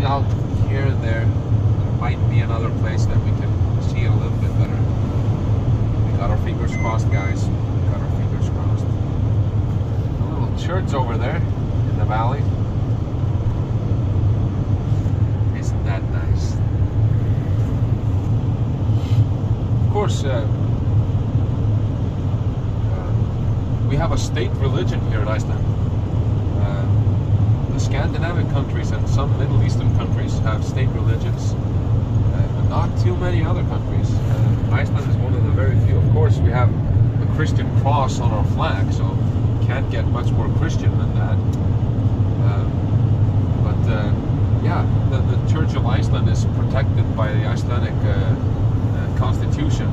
looking out here and there might be another place that we can see it a little bit better. We got our fingers crossed, guys. We got our fingers crossed. A little church over there in the valley. Isn't that nice? Of course, we have a state religion here in Iceland. The Scandinavian countries and some Middle Eastern countries have state religions, but not too many other countries. Iceland is one of the very few. Of course, we have the Christian cross on our flag, so can't get much more Christian than that. Yeah, the Church of Iceland is protected by the Icelandic constitution.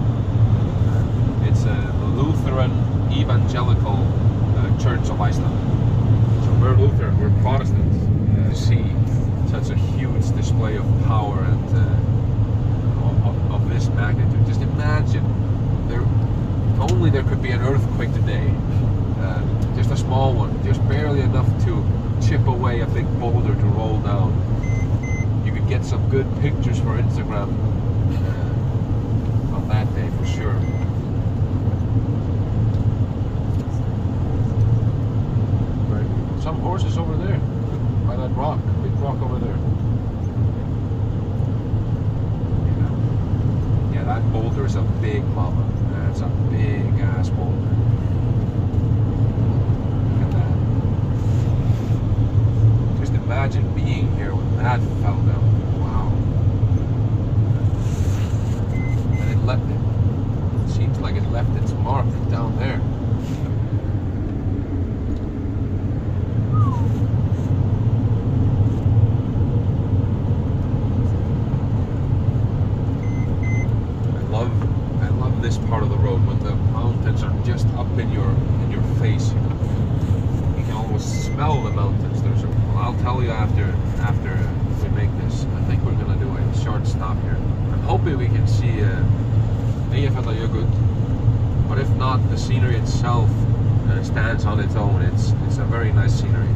It's the Lutheran Evangelical Church of Iceland. So we're Lutheran, we're Protestants. To see such a huge display of power and of this magnitude. Just imagine, there could be an earthquake today. Just a small one, just barely enough to chip away a big boulder to roll down. You could get some good pictures for Instagram on that day for sure. Some horses over there, by that rock, big rock over there. Yeah, that boulder is a big mama. That's a big ass boulder. Look at that. Just imagine being here when that fell down. Wow. And it seems like it left its mark down there. This part of the road when the mountains are just up in your face. You can almost smell the mountains. Well, I'll tell you after we make this. I think we're gonna do a short stop here. I'm hoping we can see Eyjafjallajökull, but if not, the scenery itself stands on its own. It's a very nice scenery,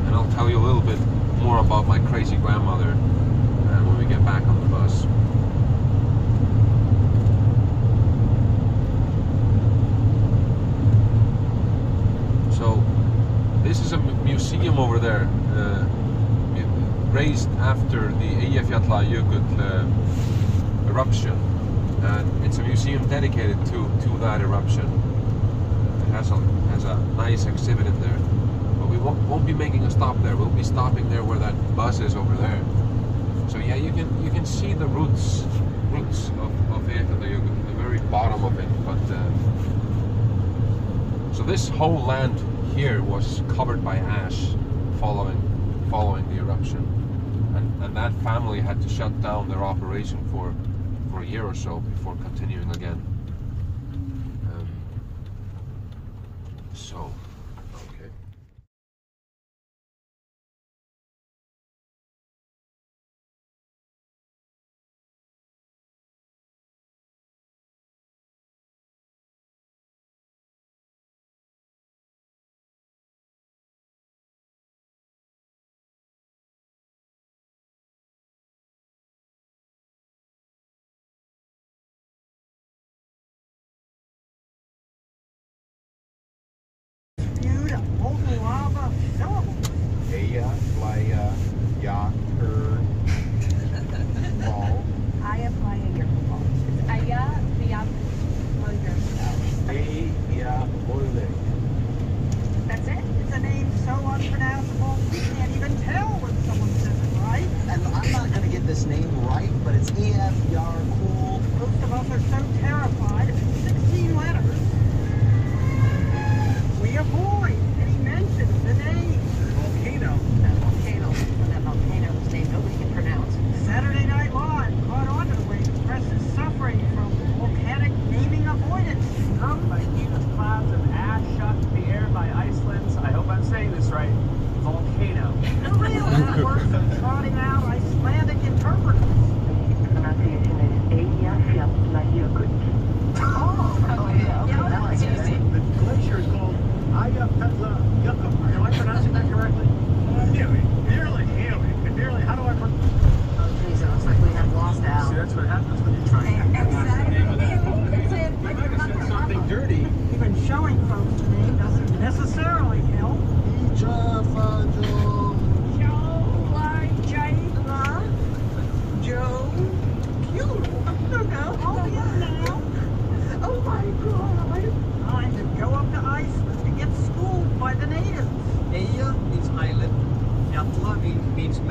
and I'll tell you a little bit more about my crazy grandmother when we get back on the bus. This is a museum over there, raised after the Eyjafjallajökull eruption, and it's a museum dedicated to that eruption. It has a nice exhibit in there, but we won't be making a stop there. We'll be stopping there where that bus is over there. So yeah, you can see the roots of Eyjafjallajökull, the very bottom of it. But so this whole land here was covered by ash following the eruption, and that family had to shut down their operation for a year or so before continuing again. So okay.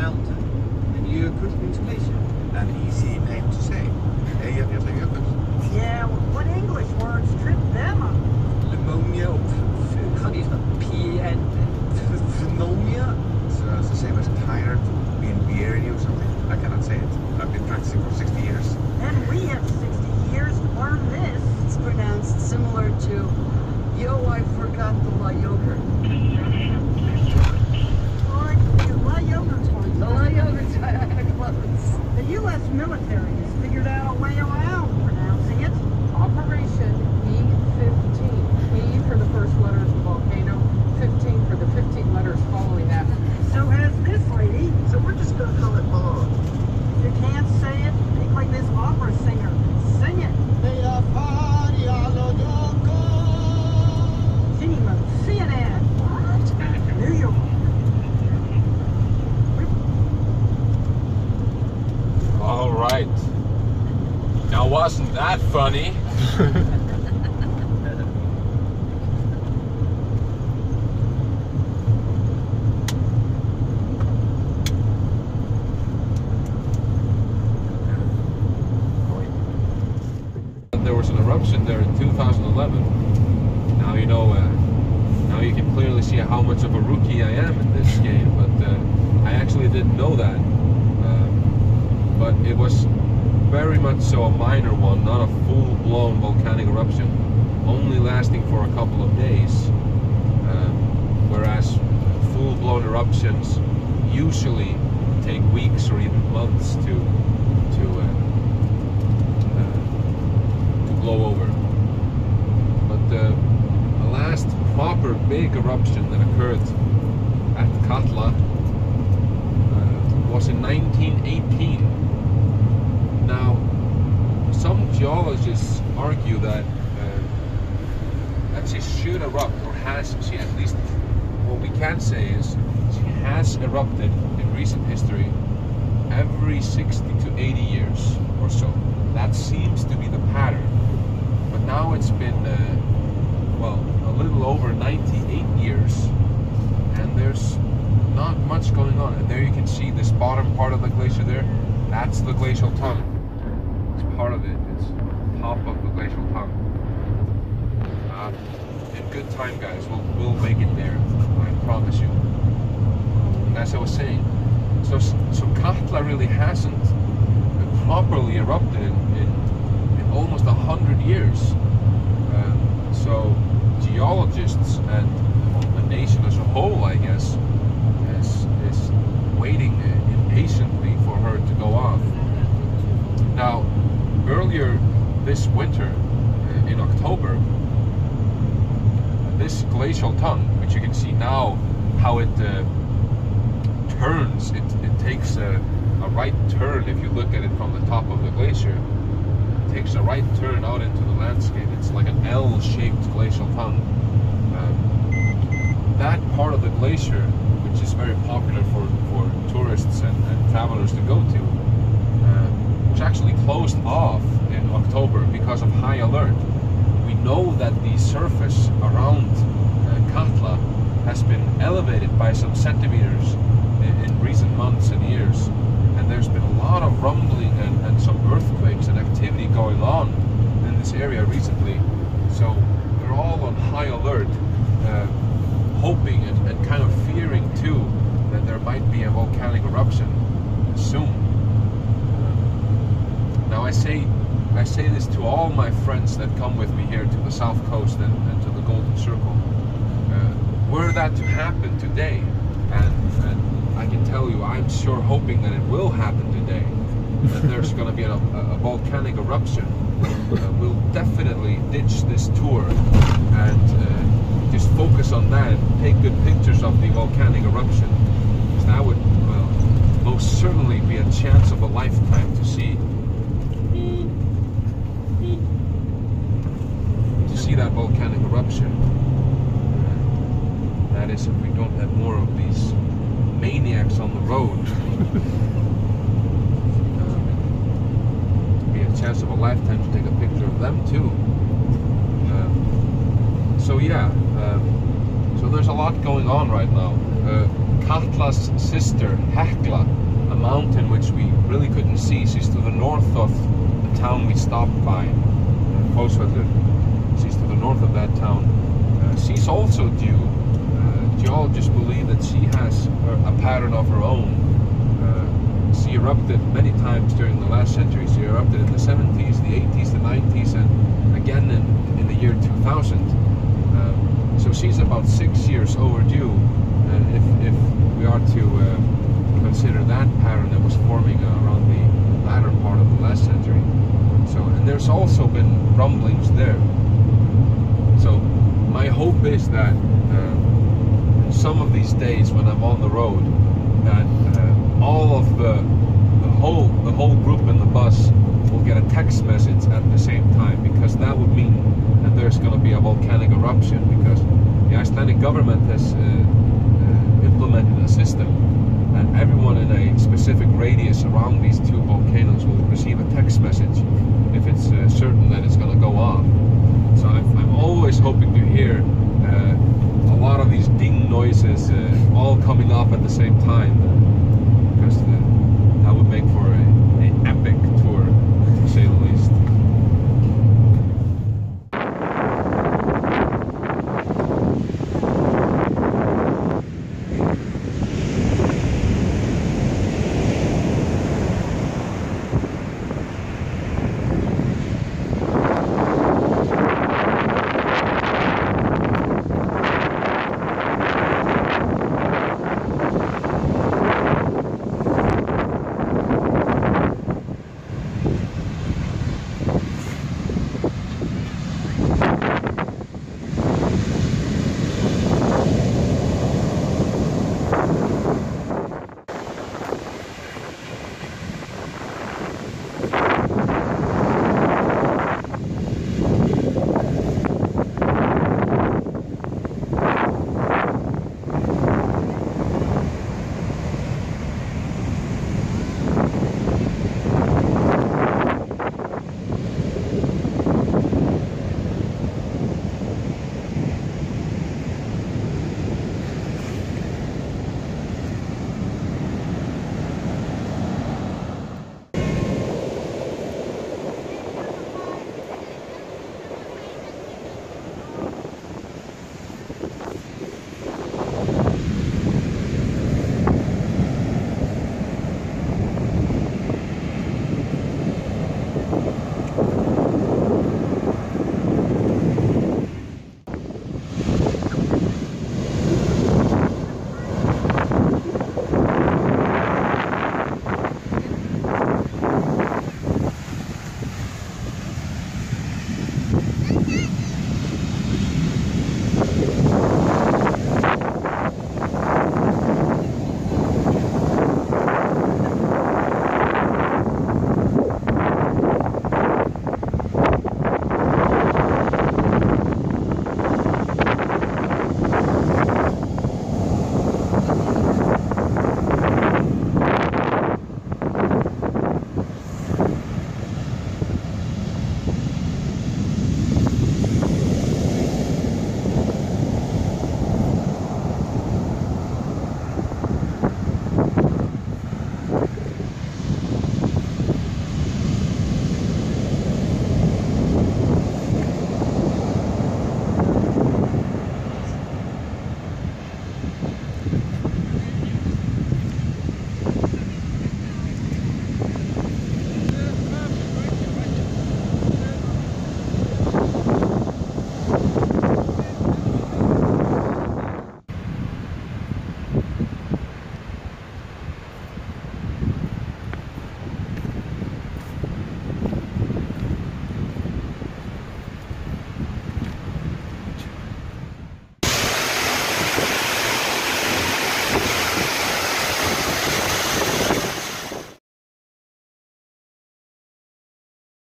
mountain, the Jökull glacier. An easy name to say. Eyjafjallajökull. Yeah, what English words trip them up? Pneumonia, how do you spell pneumonia? It's the same as tired, being weary or something. I cannot say it. I've been practicing for 60 years. And we have 60 years to learn this. It's pronounced similar to, yo, I forgot the La yogurt. Or La yogurt's fine. The La yogurt's close. The U.S. military has figured out a way around pronouncing it. Operation E-15. E for the first letters of volcano, 15 for the 15 letters following that. So has this lady. So we're just going to call it Bob. If you can't say it, make like this opera singer. Sing it. Singing mode. CNN. New York. All right. Now, wasn't that funny? There was an eruption there in 2011. Now you know. Now you can clearly see how much of a rookie I am in this game, but I actually didn't know that. But it was very much so a minor one, not a full-blown volcanic eruption, only lasting for a couple of days. Whereas full-blown eruptions usually take weeks or even months to blow over. But the last proper big eruption that occurred at Katla was in 1918. Now, some geologists argue that she should erupt, or has she, at least what we can say is she has erupted in recent history every 60 to 80 years or so. That seems to be the pattern. But now it's been, well, a little over 98 years, and there's not much going on. And there you can see this bottom part of the glacier there. That's the glacial tongue. It's part of it. It's top of the glacial tongue. In good time, guys. We'll make it there. I promise you. And as I was saying, so Katla really hasn't properly erupted in almost 100 years. So geologists and the nation as a whole, I guess, is waiting impatiently for her to go off. Now, earlier this winter, in October, this glacial tongue, which you can see now how it turns, it takes a right turn. If you look at it from the top of the glacier, it takes a right turn out into the landscape. It's like an L-shaped glacial tongue. That part of the glacier, which is very popular for tourists and travelers to go to, was actually closed off in October because of high alert. We know that the surface around Katla has been elevated by some centimeters in recent months and years, and there's been a lot of rumbling and some earthquakes and activity going on in this area recently. So we're all on high alert, hoping and kind of fearing too that there might be a volcanic eruption soon. Now I say this to all my friends that come with me here to the South Coast and to the Golden Circle. Were that to happen today, and I can tell you, I'm sure hoping that it will happen today, that there's going to be a volcanic eruption, we'll definitely ditch this tour and just focus on that and take good pictures of the volcanic eruption. Because that would, well, most certainly be a chance of a lifetime to see that volcanic eruption. That is, if we don't have more of these maniacs on the road. Be a chance of a lifetime to take a picture of them too. So yeah, so there's a lot going on right now. Katla's sister, Hekla, a mountain which we really couldn't see. She's to the north of the town we stopped by, Fossvöllur. She's to the north of that town. She's also due. Geologists believe that she has a pattern of her own. She erupted many times during the last century. She erupted in the 70s, the 80s, the 90s, and again in the year 2000. So she's about 6 years overdue. If we are to consider that pattern that was forming around the latter part of the last century. So, and there's also been rumblings there. So my hope is that some of these days when I'm on the road, that all of the whole group in the bus will get a text message at the same time, because that would mean that there's going to be a volcanic eruption, because the Icelandic government has implemented a system that everyone in a specific radius around these two volcanoes will receive a text message if it's certain that it's going to go off. So I'm always hoping to hear a lot of these ding noises all coming off at the same time, because